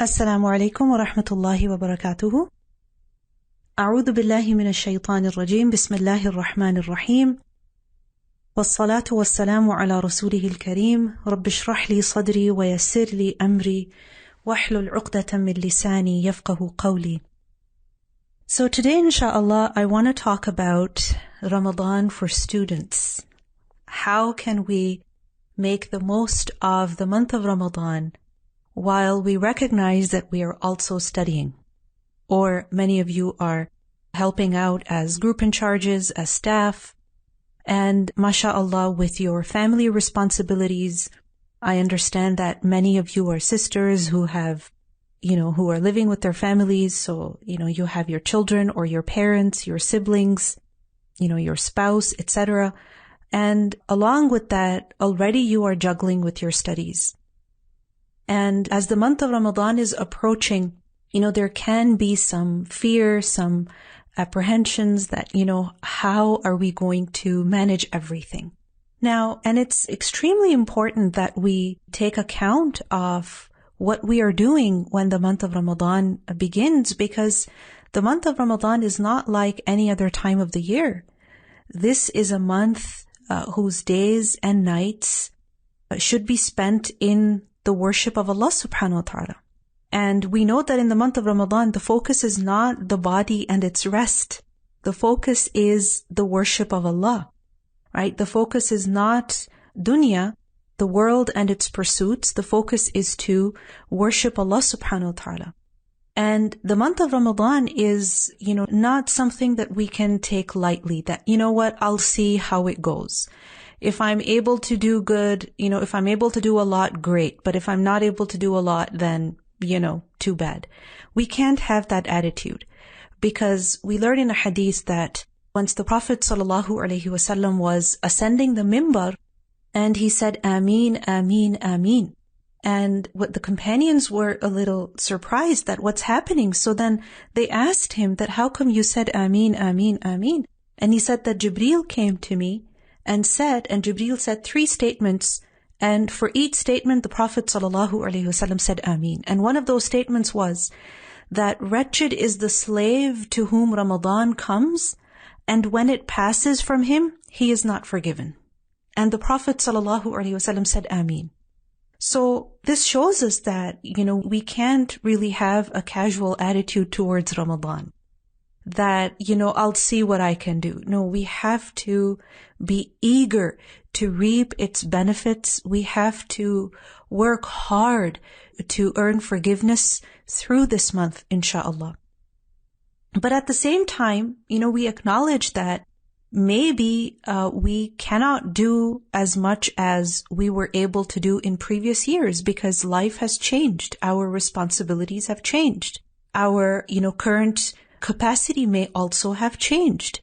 السلام عليكم ورحمة الله وبركاته. أعوذ بالله من الشيطان الرجيم. بسم الله الرحمن الرحيم، والصلاة والسلام على رسوله الكريم. رب اشرح لي صدري ويسر لي أمري واحلل عقدة من لساني يفقه قولي. So today, inshallah, I want to talk about Ramadan for students. How can we make the most of the month of Ramadan while we recognize that we are also studying? Or many of you are helping out as group in charges, as staff, and mashallah, with your family responsibilities. I understand that many of you are sisters who have, who are living with their families. So, you have your children or your parents, your siblings, your spouse, etc. And along with that, already you are juggling with your studies. And as the month of Ramadan is approaching, there can be some fear, some apprehensions that, how are we going to manage everything? Now, and it's extremely important that we take account of what we are doing when the month of Ramadan begins, because the month of Ramadan is not like any other time of the year. This is a month whose days and nights should be spent in the worship of Allah subhanahu wa ta'ala. And we know that in the month of Ramadan, the focus is not the body and its rest. The focus is the worship of Allah, right? The focus is not dunya, the world and its pursuits. The focus is to worship Allah subhanahu wa ta'ala. And the month of Ramadan is, not something that we can take lightly, that, I'll see how it goes. If I'm able to do good, if I'm able to do a lot, great. But if I'm not able to do a lot, then, too bad. We can't have that attitude, because we learn in a hadith that once the Prophet ﷺ was ascending the mimbar, and he said, Ameen, Ameen, Ameen. And what the companions were a little surprised that what's happening. So then they asked him that, how come you said Ameen, Ameen, Ameen? And he said that Jibreel came to me and Jibreel said 3 statements, and for each statement the Prophet ﷺ said Ameen. And one of those statements was that wretched is the slave to whom Ramadan comes, and when it passes from him, he is not forgiven. And the Prophet ﷺ said Ameen. So this shows us that, we can't really have a casual attitude towards Ramadan, that, I'll see what I can do. No, we have to be eager to reap its benefits. We have to work hard to earn forgiveness through this month, inshallah. But at the same time, we acknowledge that maybe we cannot do as much as we were able to do in previous years, because life has changed. Our responsibilities have changed. Our, current capacity may also have changed.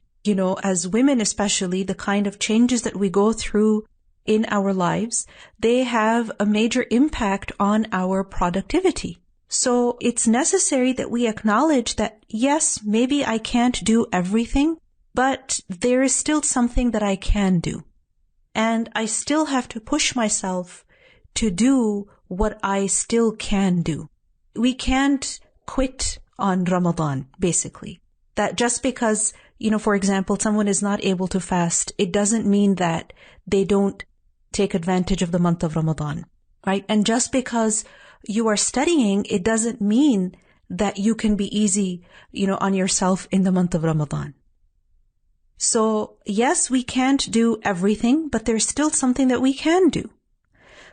As women especially, the kind of changes that we go through in our lives, they have a major impact on our productivity. So it's necessary that we acknowledge that, yes, maybe I can't do everything, but there is still something that I can do. And I still have to push myself to do what I still can do. We can't quit on Ramadan, basically. That just because, for example, someone is not able to fast, it doesn't mean that they don't take advantage of the month of Ramadan, right? And just because you are studying, it doesn't mean that you can be easy, on yourself in the month of Ramadan. So yes, we can't do everything, but there's still something that we can do.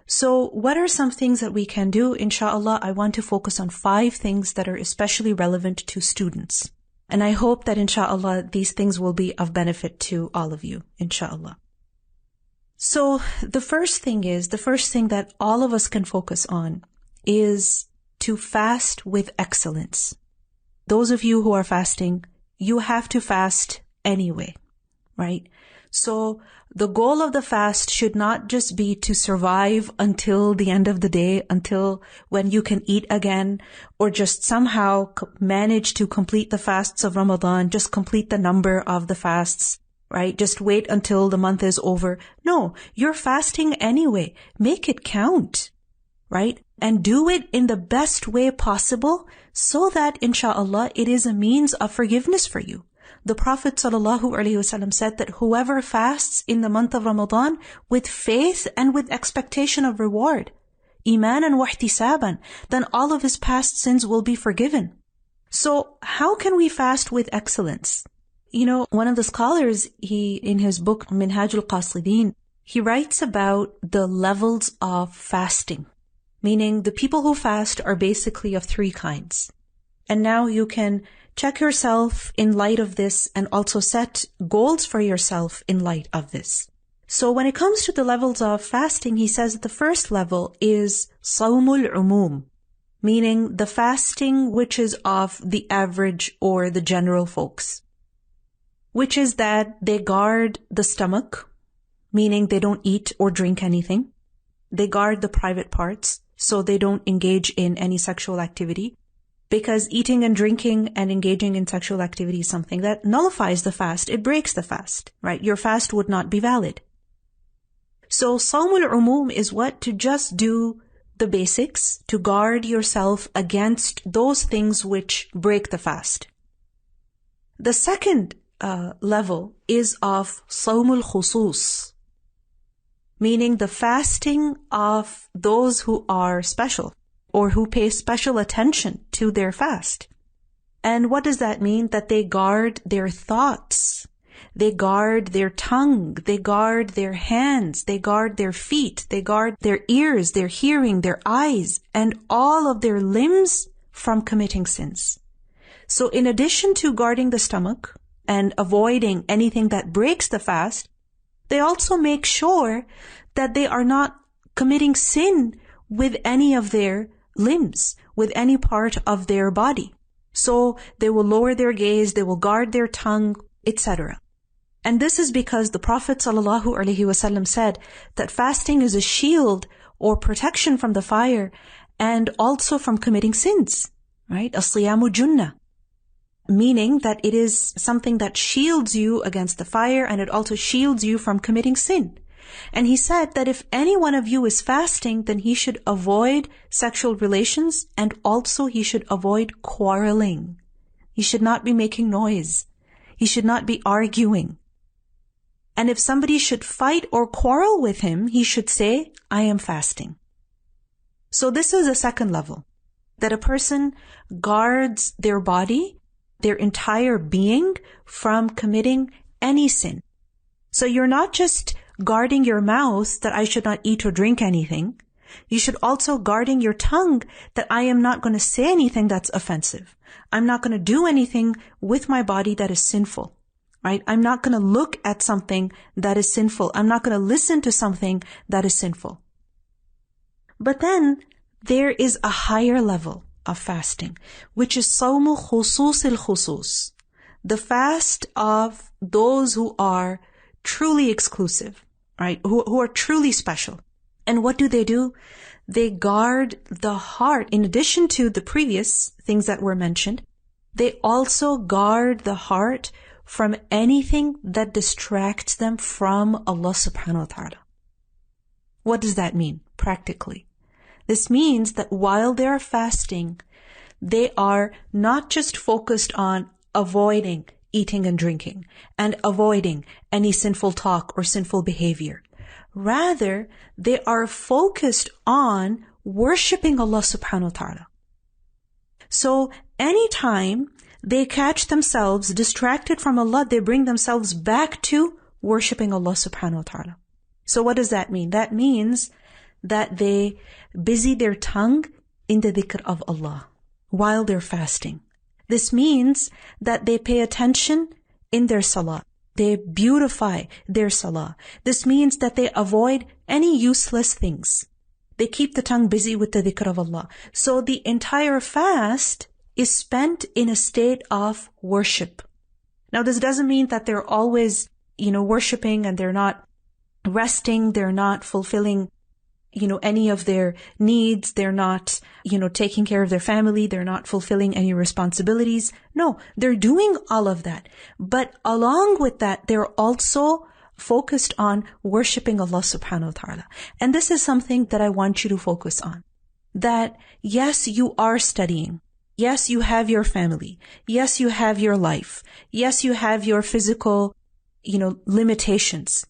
So what are some things that we can do? Inshallah, I want to focus on 5 things that are especially relevant to students. And I hope that inshallah, these things will be of benefit to all of you, inshallah. So the first thing that all of us can focus on is to fast with excellence. Those of you who are fasting, you have to fast anyway, right? So the goal of the fast should not just be to survive until the end of the day, until when you can eat again, or just somehow manage to complete the fasts of Ramadan, just complete the number of the fasts, right? Just wait until the month is over. No, you're fasting anyway. Make it count, right? And do it in the best way possible so that, inshallah, it is a means of forgiveness for you. The Prophet ﷺ said that whoever fasts in the month of Ramadan with faith and with expectation of reward, imanan wa ihtisaban, then all of his past sins will be forgiven. So how can we fast with excellence? One of the scholars, in his book Minhaj al-Qasidin, he writes about the levels of fasting, meaning the people who fast are basically of three kinds. And now you can check yourself in light of this and also set goals for yourself in light of this. So when it comes to the levels of fasting, he says that the first level is Sawmul Umum, meaning the fasting which is of the average or the general folks, which is that they guard the stomach, meaning they don't eat or drink anything. They guard the private parts, so they don't engage in any sexual activity. Because eating and drinking and engaging in sexual activity is something that nullifies the fast. It breaks the fast, right? Your fast would not be valid. So Sawmul Umum is what? To just do the basics, to guard yourself against those things which break the fast. The second level is of Sawmul Khusus, meaning the fasting of those who are special, or who pay special attention to their fast. And what does that mean? That they guard their thoughts, they guard their tongue, they guard their hands, they guard their feet, they guard their ears, their hearing, their eyes, and all of their limbs from committing sins. So in addition to guarding the stomach and avoiding anything that breaks the fast, they also make sure that they are not committing sin with any of their limbs, with any part of their body. So they will lower their gaze, they will guard their tongue, etc. And this is because the Prophet ﷺ said that fasting is a shield or protection from the fire and also from committing sins, right? As-siyamu junnah, meaning that it is something that shields you against the fire and it also shields you from committing sin. And he said that if any one of you is fasting, then he should avoid sexual relations and also he should avoid quarreling. He should not be making noise. He should not be arguing. And if somebody should fight or quarrel with him, he should say, I am fasting. So this is a second level, that a person guards their body, their entire being from committing any sin. So you're not just guarding your mouth that I should not eat or drink anything. You should also guarding your tongue that I am not going to say anything that's offensive. I'm not going to do anything with my body that is sinful, right? I'm not going to look at something that is sinful. I'm not going to listen to something that is sinful. But then there is a higher level of fasting, which is Sawmu Khusus al-Khusus, the fast of those who are truly exclusive, right? Who are truly special. And what do? They guard the heart. In addition to the previous things that were mentioned, they also guard the heart from anything that distracts them from Allah subhanahu wa ta'ala. What does that mean practically? This means that while they are fasting, they are not just focused on avoiding eating and drinking and avoiding any sinful talk or sinful behavior. Rather, they are focused on worshipping Allah subhanahu wa ta'ala. So anytime they catch themselves distracted from Allah, they bring themselves back to worshipping Allah subhanahu wa ta'ala. So what does that mean? That means that they busy their tongue in the dhikr of Allah while they're fasting. This means that they pay attention in their salah. They beautify their salah. This means that they avoid any useless things. They keep the tongue busy with the dhikr of Allah. So the entire fast is spent in a state of worship. Now this doesn't mean that they're always, worshipping and they're not resting, they're not fulfilling any of their needs, they're not, taking care of their family, they're not fulfilling any responsibilities. No, they're doing all of that. But along with that, they're also focused on worshipping Allah subhanahu wa ta'ala. And this is something that I want you to focus on. that yes, you are studying. Yes, you have your family. Yes, you have your life. Yes, you have your physical, limitations.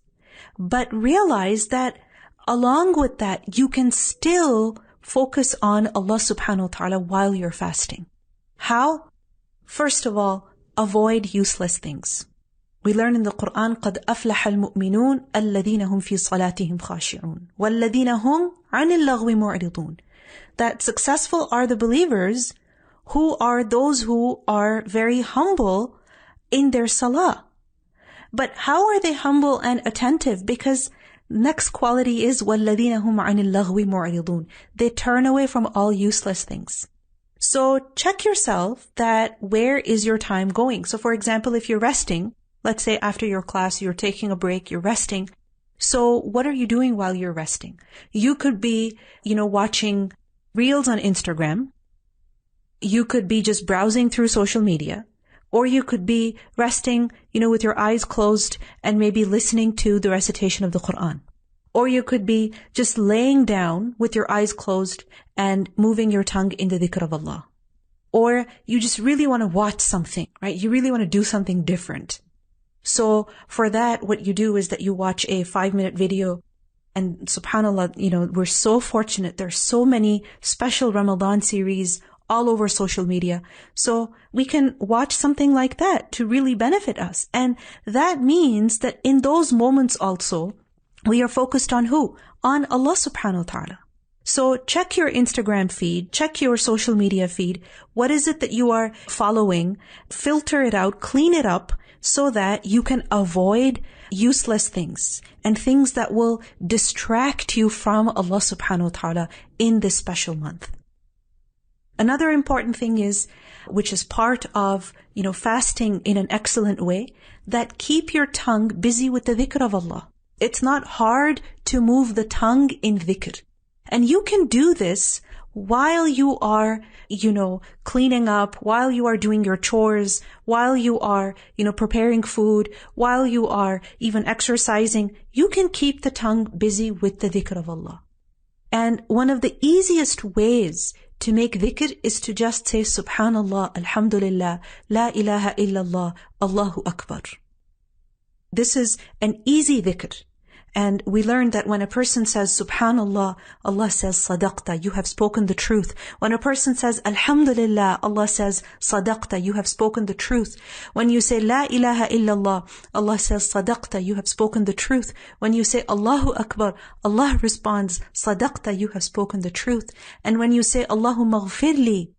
But realize that along with that, you can still focus on Allah subhanahu wa ta'ala while you're fasting. How? First of all, avoid useless things. We learn in the Quran, قَدْ أَفْلَحَ الْمُؤْمِنُونَ الَّذِينَ هُمْ فِي صَلَاتِهِمْ خَاشِعُونَ وَالَّذِينَ هُمْ عَنِ اللَّغْوِ مُعْرِضُونَ. That successful are the believers who are those who are very humble in their salah. But how are they humble and attentive? Because next quality is وَالَّذِينَ هُمْ عَنِ اللَّغْوِ مُعْرِضُونَ. They turn away from all useless things. So check yourself that where is your time going? So for example, if you're resting, let's say after your class, you're taking a break, you're resting. So what are you doing while you're resting? You could be, watching reels on Instagram. You could be just browsing through social media. Or you could be resting, with your eyes closed and maybe listening to the recitation of the Quran. Or you could be just laying down with your eyes closed and moving your tongue in the dhikr of Allah. Or you just really want to watch something, right? You really want to do something different. So for that, what you do is that you watch a 5-minute video. And subhanAllah, we're so fortunate. There's so many special Ramadan series all over social media. So we can watch something like that to really benefit us. And that means that in those moments also, we are focused on who? On Allah subhanahu wa ta'ala. So check your Instagram feed, check your social media feed. What is it that you are following? Filter it out, clean it up so that you can avoid useless things and things that will distract you from Allah subhanahu wa ta'ala in this special month. Another important thing is, which is part of, fasting in an excellent way, that keep your tongue busy with the dhikr of Allah. It's not hard to move the tongue in dhikr. And you can do this while you are, cleaning up, while you are doing your chores, while you are, preparing food, while you are even exercising. You can keep the tongue busy with the dhikr of Allah. And one of the easiest ways to make dhikr is to just say Subhanallah, Alhamdulillah, La ilaha illallah, Allahu Akbar. This is an easy dhikr. And we learned that when a person says Subhanallah, Allah says Sadaqta, you have spoken the truth. When a person says Alhamdulillah, Allah says Sadaqta, you have spoken the truth. When you say La ilaha illallah, Allah says Sadaqta, you have spoken the truth. When you say Allahu Akbar, Allah responds Sadaqta, you have spoken the truth. And when you say Allahumma ghfirli,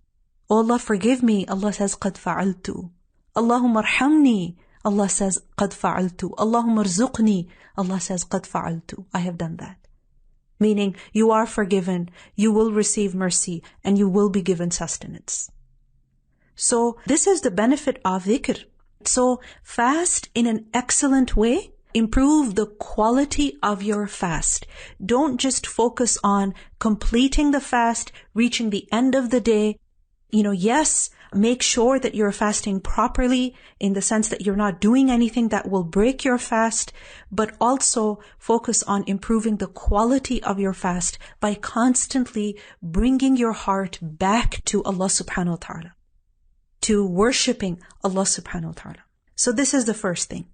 oh Allah forgive me, Allah says Qad fa'altu. Allahumma arhamni, Allah says Qad fa'altu. Allahumma arzuqni, Allah says Qad fa'altu. I have done that. Meaning you are forgiven, you will receive mercy, and you will be given sustenance. So this is the benefit of dhikr. So fast in an excellent way. Improve the quality of your fast. Don't just focus on completing the fast, reaching the end of the day. Yes, make sure that you're fasting properly in the sense that you're not doing anything that will break your fast, but also focus on improving the quality of your fast by constantly bringing your heart back to Allah subhanahu wa ta'ala, to worshipping Allah subhanahu wa ta'ala. So this is the first thing.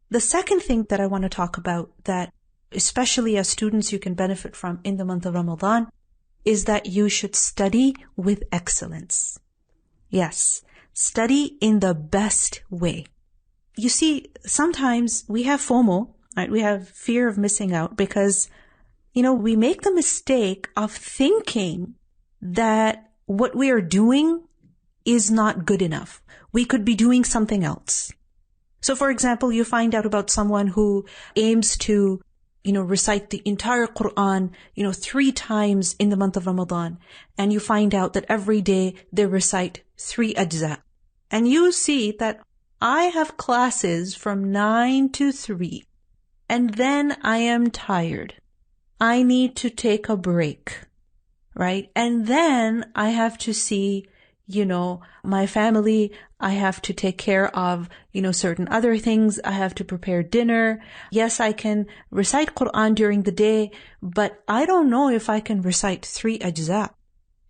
The second thing that I want to talk about that especially as students you can benefit from in the month of Ramadan is that you should study with excellence. Yes, study in the best way. You see, sometimes we have FOMO, right? We have fear of missing out because, we make the mistake of thinking that what we are doing is not good enough. We could be doing something else. So for example, you find out about someone who aims to recite the entire Quran, 3 times in the month of Ramadan. And you find out that every day they recite 3 ajza. And you see that I have classes from 9 to 3. And then I am tired. I need to take a break, right? And then I have to see, my family. I have to take care of, certain other things. I have to prepare dinner. Yes, I can recite Quran during the day, but I don't know if I can recite 3 ajza.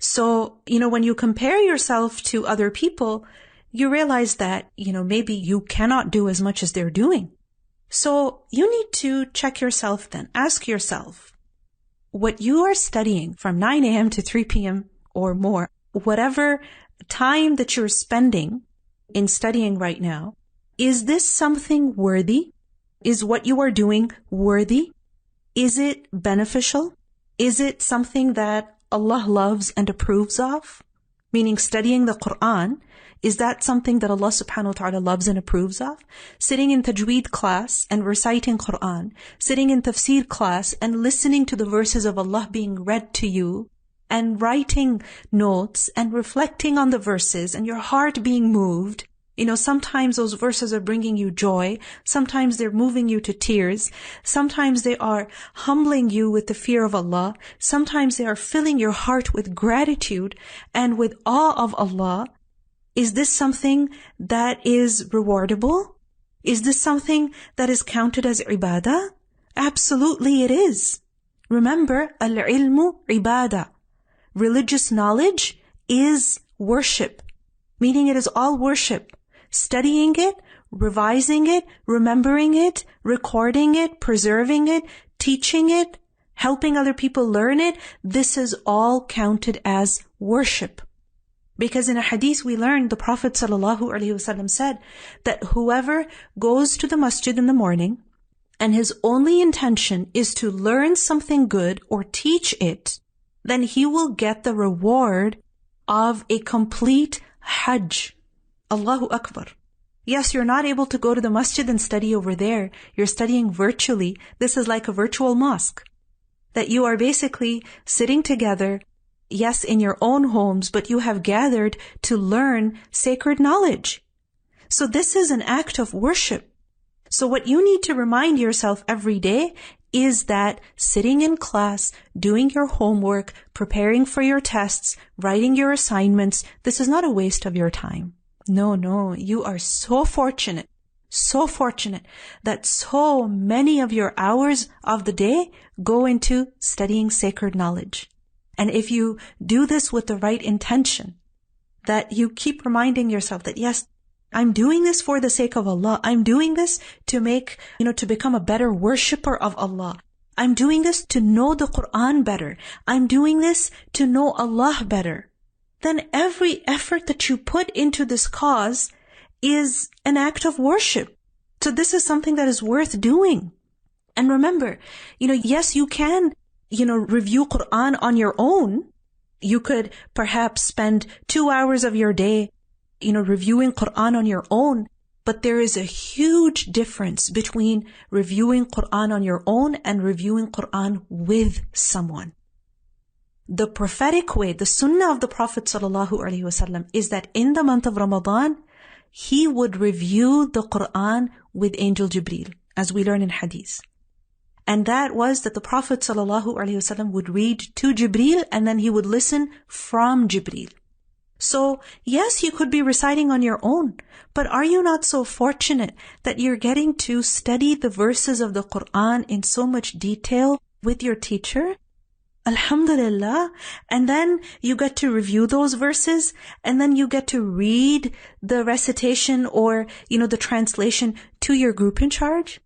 So, when you compare yourself to other people, you realize that, maybe you cannot do as much as they're doing. So you need to check yourself then. Ask yourself, what you are studying from 9 a.m. to 3 p.m. or more, whatever time that you're spending in studying right now, is this something worthy? Is what you are doing worthy? Is it beneficial? Is it something that Allah loves and approves of? Meaning studying the Quran, is that something that Allah subhanahu wa ta'ala loves and approves of? Sitting in tajweed class and reciting Quran, sitting in tafsir class and listening to the verses of Allah being read to you, and writing notes and reflecting on the verses and your heart being moved. Sometimes those verses are bringing you joy. Sometimes they're moving you to tears. Sometimes they are humbling you with the fear of Allah. Sometimes they are filling your heart with gratitude and with awe of Allah. Is this something that is rewardable? Is this something that is counted as ibadah? Absolutely it is. Remember, al-ilmu ibadah. Religious knowledge is worship, meaning it is all worship. Studying it, revising it, remembering it, recording it, preserving it, teaching it, helping other people learn it, this is all counted as worship. Because in a hadith we learned, the Prophet ﷺ said that whoever goes to the masjid in the morning and his only intention is to learn something good or teach it, then he will get the reward of a complete hajj. Allahu Akbar. Yes, you're not able to go to the masjid and study over there. You're studying virtually. This is like a virtual mosque. That you are basically sitting together, yes, in your own homes, but you have gathered to learn sacred knowledge. So this is an act of worship. So what you need to remind yourself every day is that sitting in class, doing your homework, preparing for your tests, writing your assignments, this is not a waste of your time. No, you are so fortunate that so many of your hours of the day go into studying sacred knowledge. And if you do this with the right intention, that you keep reminding yourself that yes, I'm doing this for the sake of Allah. I'm doing this to to become a better worshipper of Allah. I'm doing this to know the Quran better. I'm doing this to know Allah better. Then every effort that you put into this cause is an act of worship. So this is something that is worth doing. And remember, yes, you can, review Quran on your own. You could perhaps spend 2 hours of your day, reviewing Quran on your own. But there is a huge difference between reviewing Quran on your own and reviewing Quran with someone. The prophetic way, the sunnah of the Prophet ﷺ is that in the month of Ramadan, he would review the Quran with Angel Jibreel, as we learn in hadith. And that was that the Prophet ﷺ would read to Jibreel and then he would listen from Jibreel. So, yes, you could be reciting on your own, but are you not so fortunate that you're getting to study the verses of the Quran in so much detail with your teacher? Alhamdulillah. And then you get to review those verses, and then you get to read the recitation or, the translation to your group in charge.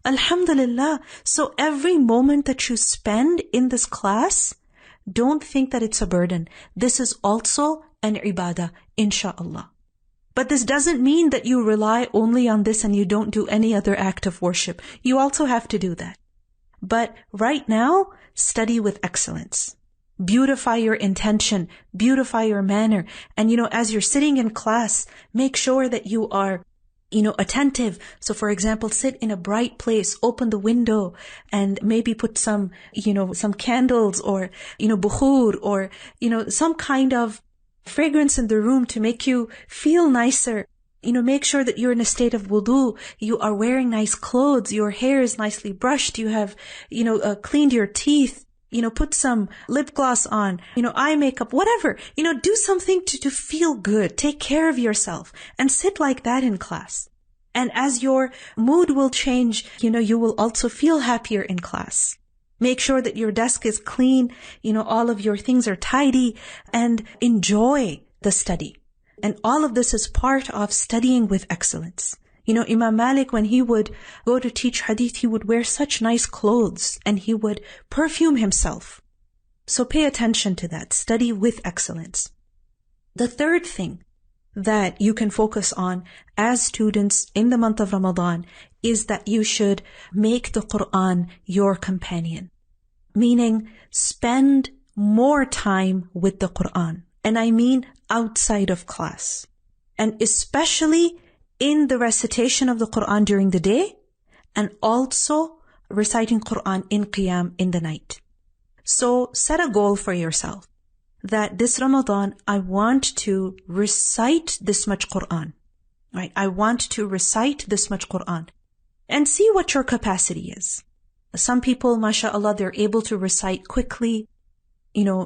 Alhamdulillah. So every moment that you spend in this class, don't think that it's a burden. This is also an ibadah, insha'Allah. But this doesn't mean that you rely only on this and you don't do any other act of worship. You also have to do that. But right now, study with excellence. Beautify your intention, beautify your manner. And as you're sitting in class, make sure that you are attentive. So for example, sit in a bright place, open the window and maybe put some candles or, bukhur or, some kind of fragrance in the room to make you feel nicer. Make sure that you're in a state of wudu. You are wearing nice clothes. Your hair is nicely brushed. You have, cleaned your teeth. Put some lip gloss on, eye makeup, whatever. Do something to feel good. Take care of yourself and sit like that in class. And as your mood will change, you will also feel happier in class. Make sure that your desk is clean, all of your things are tidy, and enjoy the study. And all of this is part of studying with excellence. Imam Malik, when he would go to teach hadith, he would wear such nice clothes and he would perfume himself. So pay attention to that. Study with excellence. The third thing that you can focus on as students in the month of Ramadan is that you should make the Quran your companion. Meaning, spend more time with the Quran. And I mean outside of class. And especially in the recitation of the Quran during the day, and also reciting Quran in Qiyam in the night. So set a goal for yourself that this Ramadan, I want to recite this much Quran, right? I want to recite this much Quran, and see what your capacity is. Some people, mashallah, they're able to recite quickly.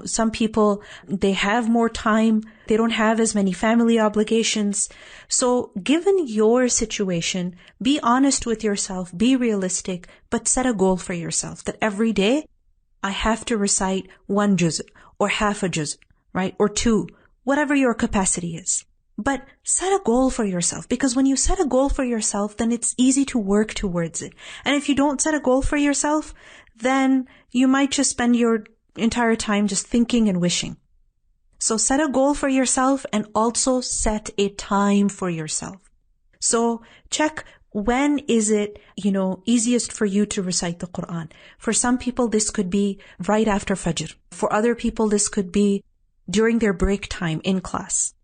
Some people, they have more time. They don't have as many family obligations. So given your situation, be honest with yourself, be realistic, but set a goal for yourself that every day I have to recite 1 juz or half a juz, right? Or 2, whatever your capacity is. But set a goal for yourself, because when you set a goal for yourself, then it's easy to work towards it. And if you don't set a goal for yourself, then you might just spend your entire time just thinking and wishing. So set a goal for yourself and also set a time for yourself. So check when is it, easiest for you to recite the Quran. For some people, this could be right after Fajr. For other people, this could be during their break time in class.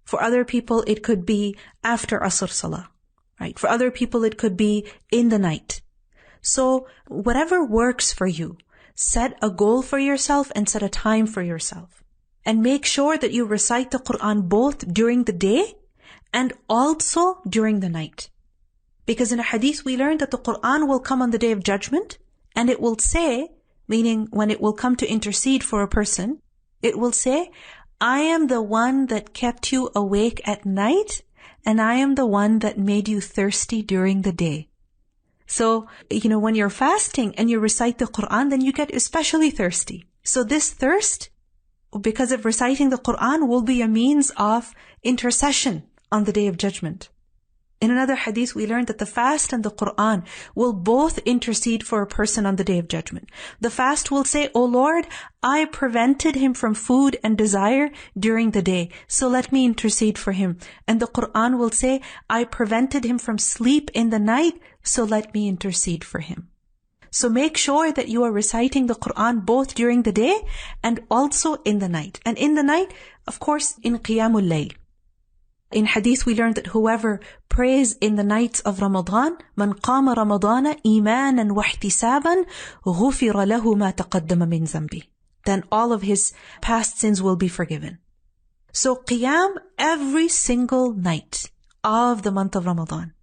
For other people, it could be after Asr Salah, right? For other people, it could be in the night. So whatever works for you, set a goal for yourself and set a time for yourself. And make sure that you recite the Quran both during the day and also during the night. Because in a hadith we learned that the Quran will come on the Day of Judgment and it will say, meaning when it will come to intercede for a person, it will say, I am the one that kept you awake at night and I am the one that made you thirsty during the day. So, when you're fasting and you recite the Quran, then you get especially thirsty. So this thirst, because of reciting the Quran, will be a means of intercession on the Day of Judgment. In another hadith, we learned that the fast and the Quran will both intercede for a person on the Day of Judgment. The fast will say, O Lord, I prevented him from food and desire during the day, so let me intercede for him. And the Quran will say, I prevented him from sleep in the night, so let me intercede for him. So make sure that you are reciting the Quran both during the day and also in the night. And in the night, of course, in Qiyamul Layl. In hadith, we learned that whoever prays in the nights of Ramadan, man qama Ramadana imanan wa ihtisaban, ghufira lahu ma taqaddama min zambi. Then all of his past sins will be forgiven. So Qiyam every single night of the month of Ramadan.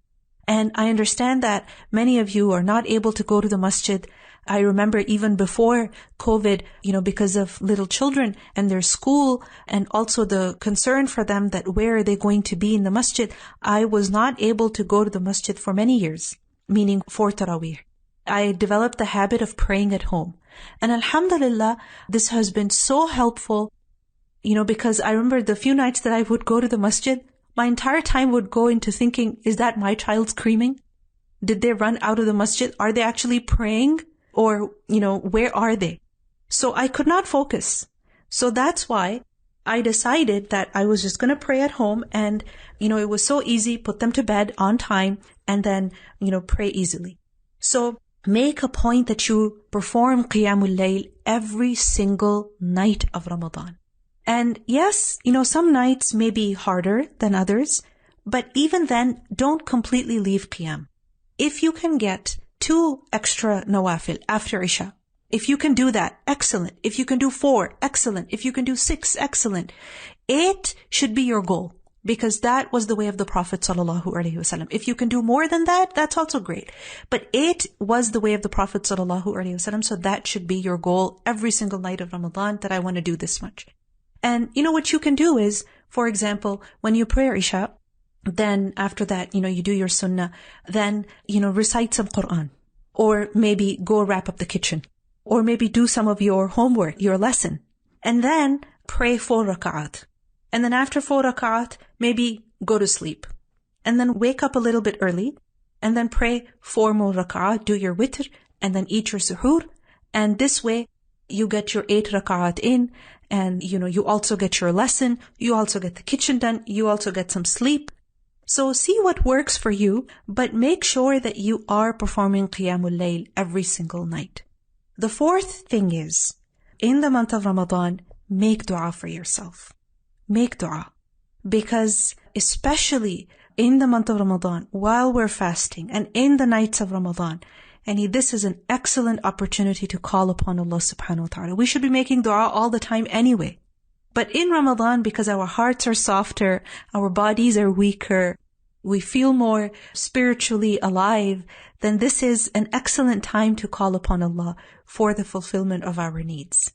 And I understand that many of you are not able to go to the masjid. I remember even before COVID, because of little children and their school and also the concern for them that where are they going to be in the masjid, I was not able to go to the masjid for many years, meaning for Taraweeh. I developed the habit of praying at home. And alhamdulillah, this has been so helpful, because I remember the few nights that I would go to the masjid, my entire time would go into thinking, is that my child screaming? Did they run out of the masjid? Are they actually praying? Or, where are they? So I could not focus. So that's why I decided that I was just going to pray at home and, it was so easy, put them to bed on time and then, pray easily. So make a point that you perform Qiyamul Layl every single night of Ramadan. And yes, some nights may be harder than others, but even then, don't completely leave Qiyam. If you can get 2 extra nawafil after Isha, if you can do that, excellent. If you can do 4, excellent. If you can do 6, excellent. 8 should be your goal, because that was the way of the Prophet ﷺ. If you can do more than that, that's also great. But 8 was the way of the Prophet ﷺ, so that should be your goal every single night of Ramadan, that I want to do this much. And what you can do is, for example, when you pray Isha, then after that, you do your sunnah, then, recite some Quran, or maybe go wrap up the kitchen, or maybe do some of your homework, your lesson, and then pray 4 rak'at. And then after 4 rak'at, maybe go to sleep. And then wake up a little bit early, and then pray 4 more rak'at, do your witr, and then eat your suhoor. And this way, you get your 8 rak'at in, and you also get your lesson, you also get the kitchen done, you also get some sleep. So see what works for you, but make sure that you are performing Qiyamul Layl every single night. The fourth thing is, in the month of Ramadan, make dua for yourself. Make dua. Because especially in the month of Ramadan, while we're fasting, and in the nights of Ramadan, and this is an excellent opportunity to call upon Allah subhanahu wa ta'ala. We should be making dua all the time anyway. But in Ramadan, because our hearts are softer, our bodies are weaker, we feel more spiritually alive, then this is an excellent time to call upon Allah for the fulfillment of our needs.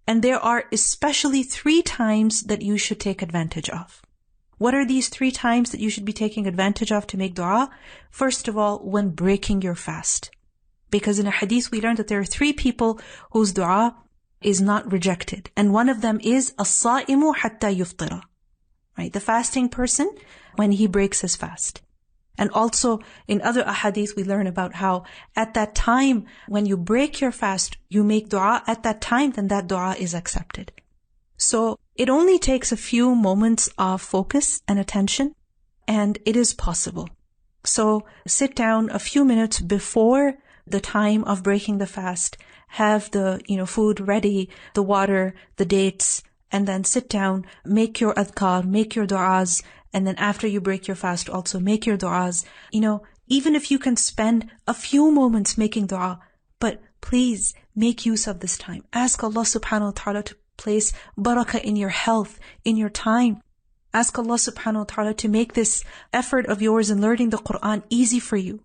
And there are especially 3 times that you should take advantage of. What are these 3 times that you should be taking advantage of to make dua? First of all, when breaking your fast. Because in a hadith we learned that there are 3 people whose dua is not rejected. And one of them is as-sa'imu hatta yuftira. Right? The fasting person when he breaks his fast. And also in other ahadith we learn about how at that time when you break your fast, you make dua at that time, then that dua is accepted. So it only takes a few moments of focus and attention, and it is possible. So sit down a few minutes before the time of breaking the fast, have the food ready, the water, the dates, and then sit down, make your adhkar, make your du'as, and then after you break your fast also make your du'as. Even if you can spend a few moments making du'a, but please make use of this time. Ask Allah subhanahu wa ta'ala to place barakah in your health, in your time. Ask Allah subhanahu wa ta'ala to make this effort of yours in learning the Quran easy for you.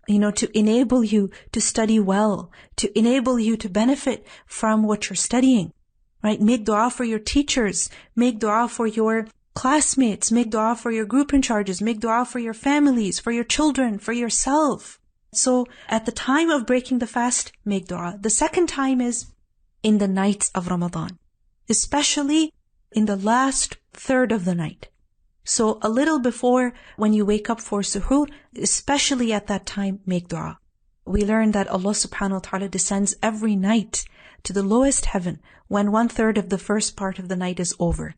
To enable you to study well, to enable you to benefit from what you're studying, right? Make dua for your teachers, make dua for your classmates, make dua for your group in charges, make dua for your families, for your children, for yourself. So at the time of breaking the fast, make dua. The second time is in the nights of Ramadan, especially in the last third of the night. So a little before when you wake up for suhoor, especially at that time, make dua. We learn that Allah subhanahu wa ta'ala descends every night to the lowest heaven when 1/3 of the first part of the night is over.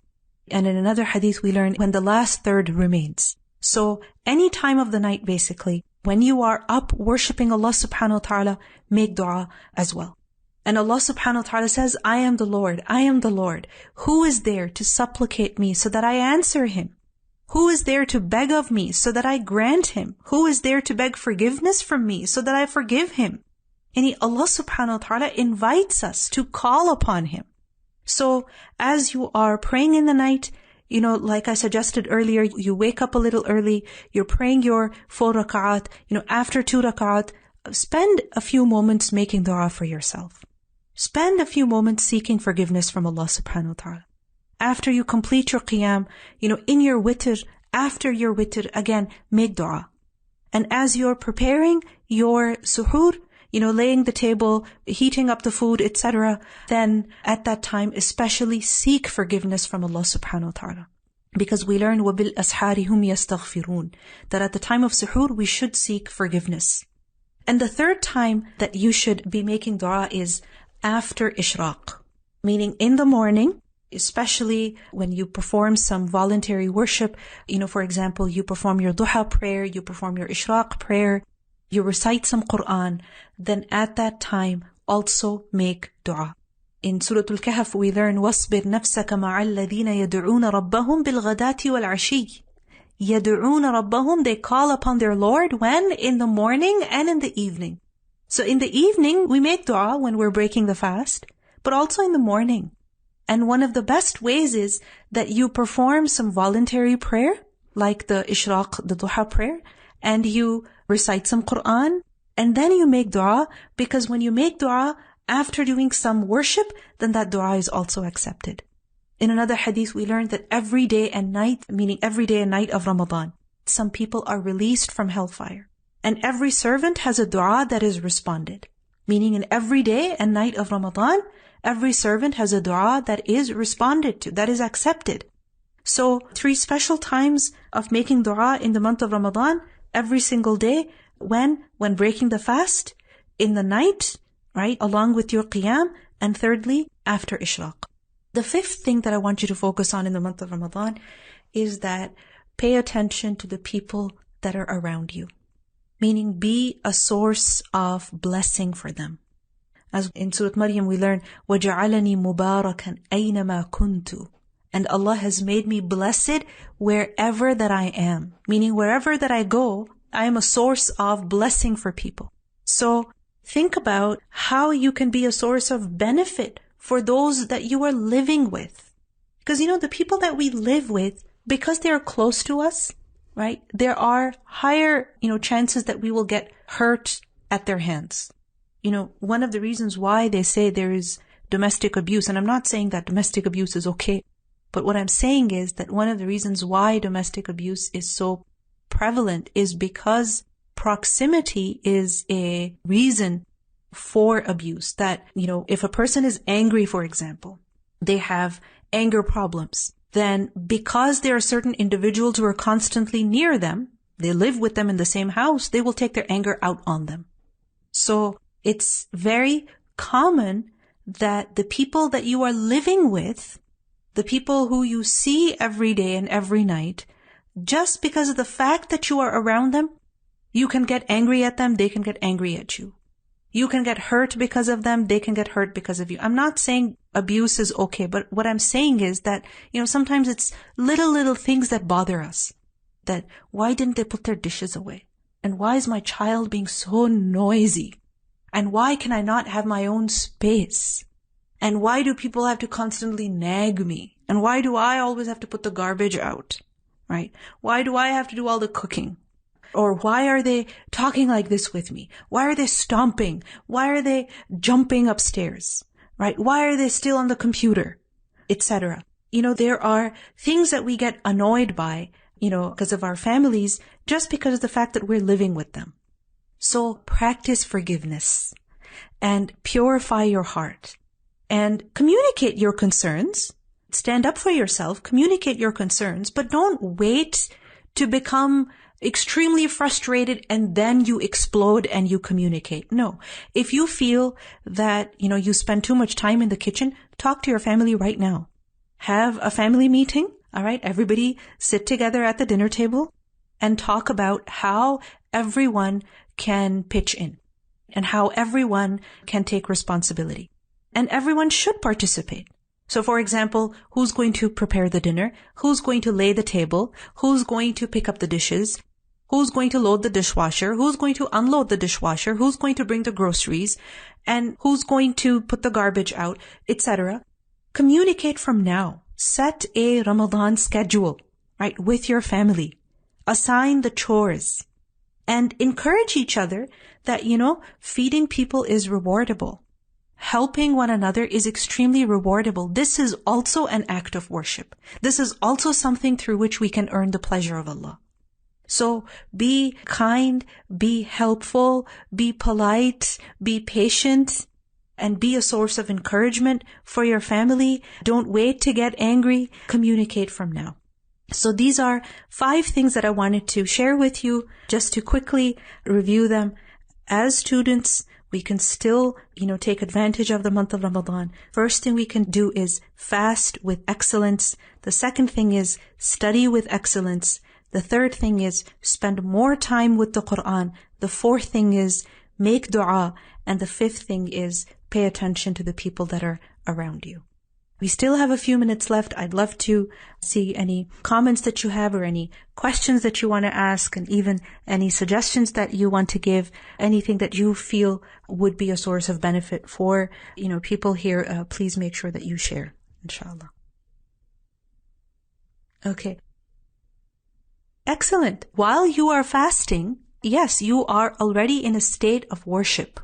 And in another hadith we learn when the last third remains. So any time of the night basically, when you are up worshipping Allah subhanahu wa ta'ala, make dua as well. And Allah subhanahu wa ta'ala says, I am the Lord, I am the Lord. Who is there to supplicate me so that I answer him? Who is there to beg of me so that I grant him? Who is there to beg forgiveness from me so that I forgive him? And Allah subhanahu wa ta'ala invites us to call upon him. So as you are praying in the night, like I suggested earlier, you wake up a little early, you're praying your 4 rak'at, after 2 rak'at, spend a few moments making dua for yourself. Spend a few moments seeking forgiveness from Allah subhanahu wa ta'ala. After you complete your qiyam, in your witr, after your witr, again, make dua. And as you're preparing your suhoor, laying the table, heating up the food, etc., then at that time, especially seek forgiveness from Allah subhanahu wa ta'ala. Because we learn, وَبِالْأَسْحَارِ هُمْ يَسْتَغْفِرُونَ, that at the time of suhoor, we should seek forgiveness. And the third time that you should be making dua is after ishraq, meaning in the morning, especially when you perform some voluntary worship. For example, you perform your duha prayer, you perform your ishraq prayer, you recite some Quran, then at that time also make dua. In Surah Al-Kahf we learn, وَاصْبِرْ نَفْسَكَ مَعَ الَّذِينَ يَدْعُونَ رَبَّهُمْ بِالْغَدَاةِ وَالْعَشِيِّ. يَدْعُونَ رَبَّهُمْ, they call upon their Lord when? In the morning and in the evening. So in the evening we make dua when we're breaking the fast, but also in the morning. And one of the best ways is that you perform some voluntary prayer, like the ishraq, the duha prayer, and you recite some Quran, and then you make dua, because when you make dua after doing some worship, then that dua is also accepted. In another hadith, we learned that every day and night, meaning every day and night of Ramadan, some people are released from hellfire. And every servant has a dua that is responded. Meaning in every day and night of Ramadan, every servant has a dua that is responded to, that is accepted. So 3 special times of making dua in the month of Ramadan, every single day, when breaking the fast, in the night, right, along with your qiyam, and thirdly, after ishraq. The 5th thing that I want you to focus on in the month of Ramadan is that pay attention to the people that are around you. Meaning be a source of blessing for them. As in Surah Maryam we learn, وَجَعَلَنِي مُبَارَكًا أَيْنَمَا كُنْتُ. And Allah has made me blessed wherever that I am. Meaning wherever that I go, I am a source of blessing for people. So think about how you can be a source of benefit for those that you are living with. Because the people that we live with, because they are close to us, right, there are higher, chances that we will get hurt at their hands. One of the reasons why they say there is domestic abuse, and I'm not saying that domestic abuse is okay, but what I'm saying is that one of the reasons why domestic abuse is so prevalent is because proximity is a reason for abuse. That, if a person is angry, for example, they have anger problems, then because there are certain individuals who are constantly near them, they live with them in the same house, they will take their anger out on them. So it's very common that the people that you are living with, the people who you see every day and every night, just because of the fact that you are around them, you can get angry at them, they can get angry at you. You can get hurt because of them, they can get hurt because of you. I'm not saying abuse is okay, but what I'm saying is that, sometimes it's little things that bother us. That why didn't they put their dishes away? And why is my child being so noisy? And why can I not have my own space? And why do people have to constantly nag me? And why do I always have to put the garbage out? Right? Why do I have to do all the cooking? Or why are they talking like this with me? Why are they stomping? Why are they jumping upstairs? Right? Why are they still on the computer? Etc. There are things that we get annoyed by, because of our families, just because of the fact that we're living with them. So practice forgiveness and purify your heart and communicate your concerns. Stand up for yourself, communicate your concerns, but don't wait to become extremely frustrated and then you explode and you communicate. No. If you feel that, you spend too much time in the kitchen, talk to your family right now. Have a family meeting. All right. Everybody sit together at the dinner table and talk about how everyone can pitch in and how everyone can take responsibility. And everyone should participate. So for example, who's going to prepare the dinner? Who's going to lay the table? Who's going to pick up the dishes? Who's going to load the dishwasher? Who's going to unload the dishwasher? Who's going to bring the groceries? And who's going to put the garbage out, etc. Communicate from now. Set a Ramadan schedule, right, with your family. Assign the chores. And encourage each other that, feeding people is rewardable. Helping one another is extremely rewardable. This is also an act of worship. This is also something through which we can earn the pleasure of Allah. So be kind, be helpful, be polite, be patient, and be a source of encouragement for your family. Don't wait to get angry. Communicate from now. So these are 5 things that I wanted to share with you, just to quickly review them. As students, we can still, take advantage of the month of Ramadan. First thing we can do is fast with excellence. The second thing is study with excellence. The third thing is spend more time with the Quran. The fourth thing is make dua. And the fifth thing is pay attention to the people that are around you. We still have a few minutes left. I'd love to see any comments that you have or any questions that you want to ask, and even any suggestions that you want to give, anything that you feel would be a source of benefit for, people here. Please make sure that you share, inshallah. Okay. Excellent. While you are fasting, yes, you are already in a state of worship.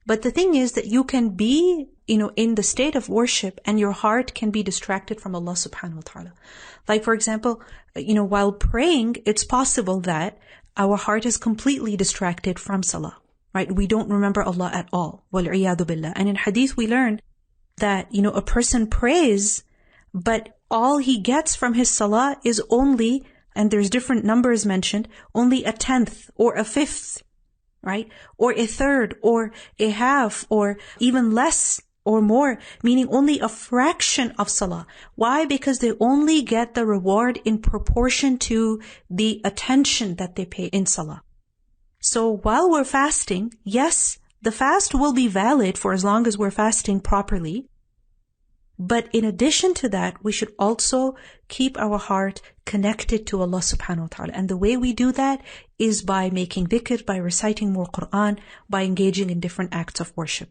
But the thing is that you can be, in the state of worship and your heart can be distracted from Allah subhanahu wa ta'ala. Like, for example, while praying, it's possible that our heart is completely distracted from salah. right? We don't remember Allah at all. Wal-'iyadu billah. And in hadith we learn that, a person prays, but all he gets from his salah is only, and there's different numbers mentioned, only a 10th or a 5th, right? Or a 3rd or a half or even less or more, meaning only a fraction of salah. Why? Because they only get the reward in proportion to the attention that they pay in salah. So while we're fasting, yes, the fast will be valid for as long as we're fasting properly. But in addition to that, we should also keep our heart connected to Allah subhanahu wa ta'ala. And the way we do that is by making dhikr, by reciting more Quran, by engaging in different acts of worship.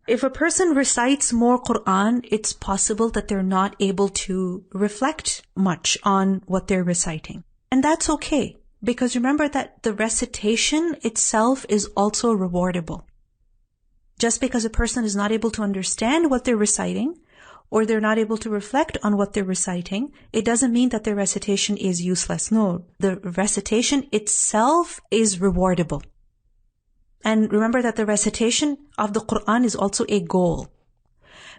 If a person recites more Quran, it's possible that they're not able to reflect much on what they're reciting. And that's okay, because remember that the recitation itself is also rewardable. Just because a person is not able to understand what they're reciting, or they're not able to reflect on what they're reciting, it doesn't mean that their recitation is useless. No, the recitation itself is rewardable. And remember that the recitation of the Quran is also a goal.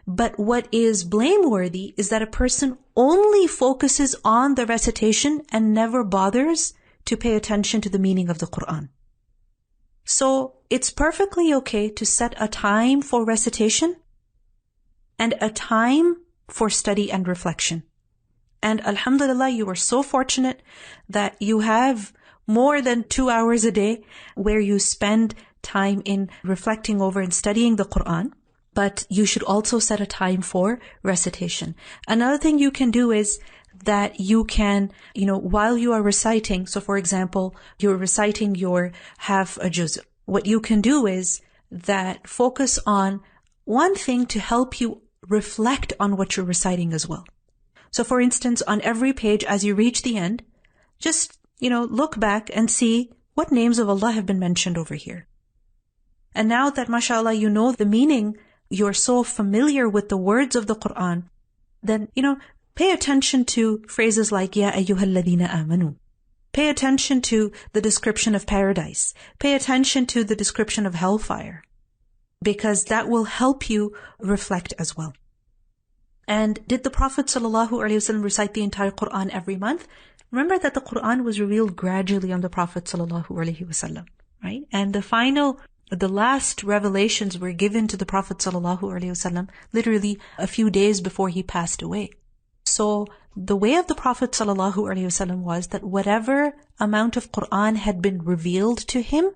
But what is blameworthy is that a person only focuses on the recitation and never bothers to pay attention to the meaning of the Quran. So it's perfectly okay to set a time for recitation and a time for study and reflection. And alhamdulillah, you are so fortunate that you have more than 2 hours a day where you spend time in reflecting over and studying the Quran. But you should also set a time for recitation. Another thing you can do is that you can, while you are reciting, so for example, you're reciting your half a juz. What you can do is that focus on one thing to help you reflect on what you're reciting as well. So for instance, on every page as you reach the end, just, look back and see what names of Allah have been mentioned over here. And now that, mashallah, you know the meaning, you're so familiar with the words of the Quran, then, pay attention to phrases like, Ya ayyuhalladhina amanu. Pay attention to the description of paradise. Pay attention to the description of hellfire, because that will help you reflect as well. And did the Prophet ﷺ recite the entire Quran every month? Remember that the Quran was revealed gradually on the Prophet ﷺ, right? And the last revelations were given to the Prophet ﷺ literally a few days before he passed away. So the way of the Prophet ﷺ was that whatever amount of Quran had been revealed to him,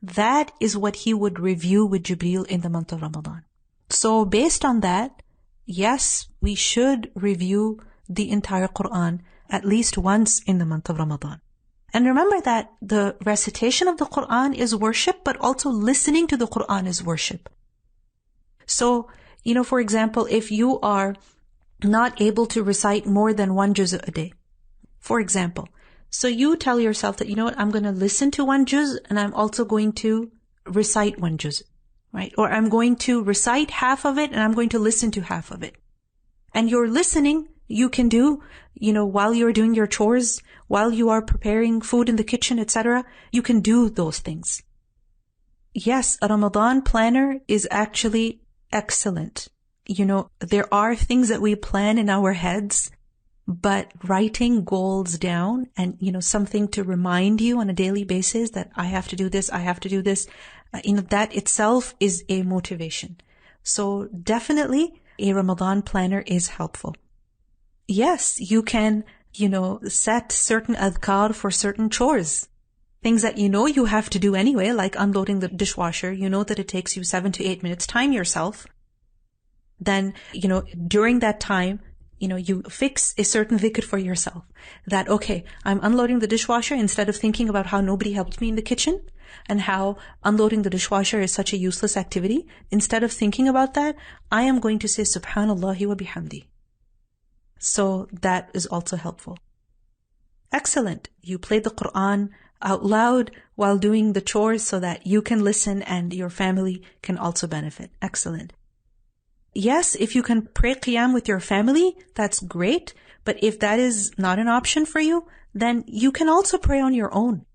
that is what he would review with Jibreel in the month of Ramadan. So based on that, yes, we should review the entire Quran at least once in the month of Ramadan. And remember that the recitation of the Quran is worship, but also listening to the Quran is worship. So, for example, if you are not able to recite more than 1 juz a day, for example, so you tell yourself that, I'm going to listen to 1 juz and I'm also going to recite 1 juz, right? Or I'm going to recite half of it and I'm going to listen to half of it. And your listening, you can do, while you're doing your chores, while you are preparing food in the kitchen, etc., you can do those things. Yes, a Ramadan planner is actually excellent. There are things that we plan in our heads, but writing goals down and, something to remind you on a daily basis that I have to do this, that itself is a motivation. So definitely a Ramadan planner is helpful. Yes, you can, set certain adhkar for certain chores. Things that you have to do anyway, like unloading the dishwasher. You know that it takes you 7 to 8 minutes. Time yourself. Then, during that time, you fix a certain dhikr for yourself. That, okay, I'm unloading the dishwasher instead of thinking about how nobody helped me in the kitchen and how unloading the dishwasher is such a useless activity. Instead of thinking about that, I am going to say Subhanallah wa bihamdi. So that is also helpful. Excellent. You play the Quran out loud while doing the chores so that you can listen and your family can also benefit. Excellent. Yes, if you can pray qiyam with your family, that's great. But if that is not an option for you, then you can also pray on your own.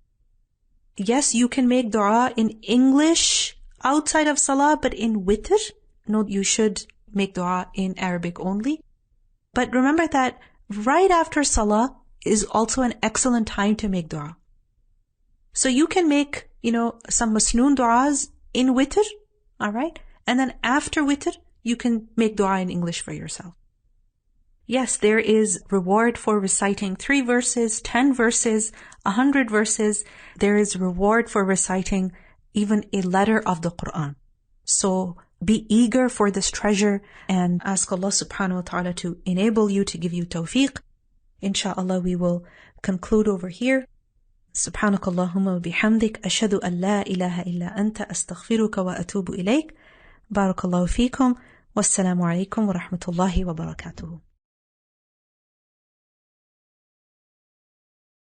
yes, you can make dua in English outside of salah, but in witr, no, you should make dua in Arabic only. But remember that right after salah is also an excellent time to make dua. So you can make, some masnoon du'as in witr, alright? And then after witr, you can make dua in English for yourself. Yes, there is reward for reciting 3 verses, 10 verses, 100 verses. There is reward for reciting even a letter of the Quran. So be eager for this treasure and ask Allah subhanahu wa ta'ala to enable you, to give you tawfiq. Insha'Allah, we will conclude over here. سبحانك اللهم وبحمدك أشهد أن لا إله إلا أنت أستغفرك وأتوب إليك. بارك الله فيكم والسلام عليكم ورحمة الله وبركاته.